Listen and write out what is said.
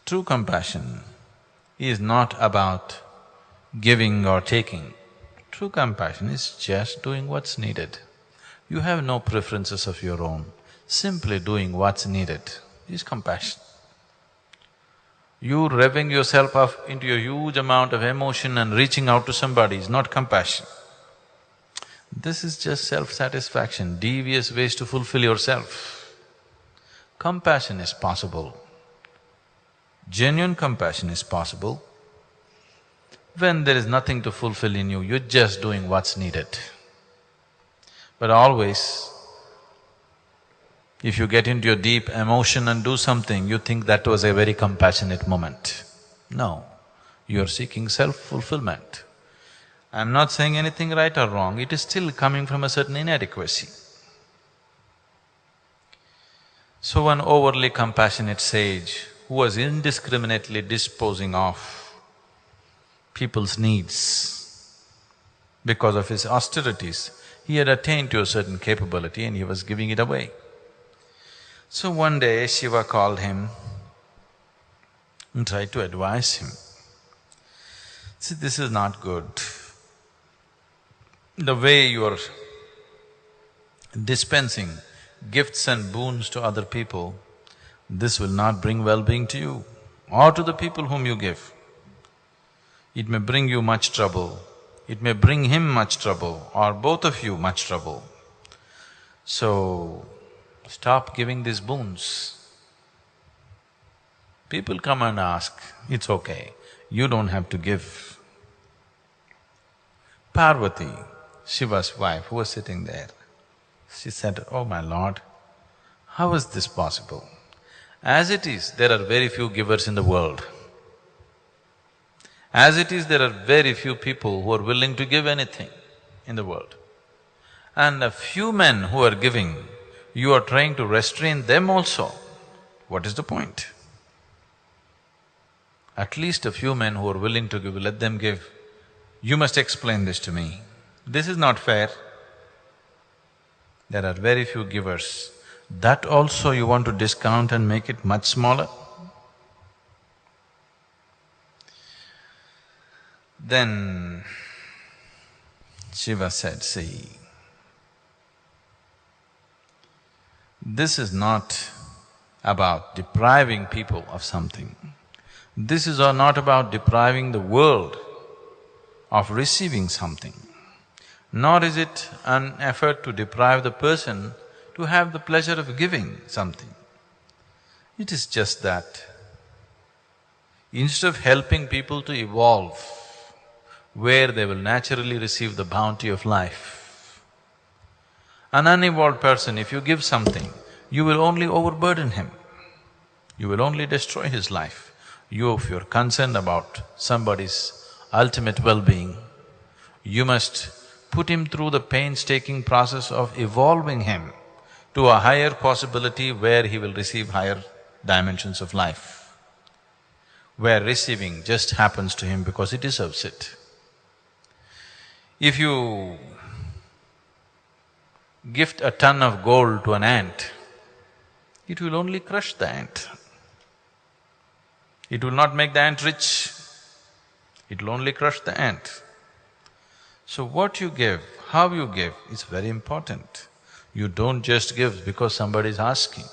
True compassion is not about giving or taking. True compassion is just doing what's needed. You have no preferences of your own, simply doing what's needed is compassion. You revving yourself up into a huge amount of emotion and reaching out to somebody is not compassion. This is just self-satisfaction, devious ways to fulfill yourself. Compassion is possible. Genuine compassion is possible when there is nothing to fulfill in you, you're just doing what's needed. But always, if you get into your deep emotion and do something, you think that was a very compassionate moment. No, you're seeking self-fulfillment. I'm not saying anything right or wrong, it is still coming from a certain inadequacy. So one overly compassionate sage who was indiscriminately disposing of people's needs because of his austerities, he had attained to a certain capability and he was giving it away. So one day Shiva called him and tried to advise him. See, this is not good. The way you are dispensing gifts and boons to other people, this will not bring well-being to you or to the people whom you give. It may bring you much trouble, it may bring him much trouble or both of you much trouble. So, stop giving these boons. People come and ask, it's okay, you don't have to give. Parvati, Shiva's wife, who was sitting there, she said, "Oh my lord, how is this possible? As it is, there are very few givers in the world. As it is, there are very few people who are willing to give anything in the world. And a few men who are giving, you are trying to restrain them also. What is the point? At least a few men who are willing to give, let them give. You must explain this to me. This is not fair. There are very few givers. That also you want to discount and make it much smaller?" Then Shiva said, "See, this is not about depriving people of something. This is not about depriving the world of receiving something, nor is it an effort to deprive the person to have the pleasure of giving something. It is just that instead of helping people to evolve where they will naturally receive the bounty of life, an unevolved person, if you give something, you will only overburden him, you will only destroy his life. If you're concerned about somebody's ultimate well-being, you must put him through the painstaking process of evolving him to a higher possibility where he will receive higher dimensions of life, where receiving just happens to him because he deserves it. If you gift a ton of gold to an ant, it will only crush the ant. It will not make the ant rich, it will only crush the ant. So what you give, how you give is very important. You don't just give because somebody is asking.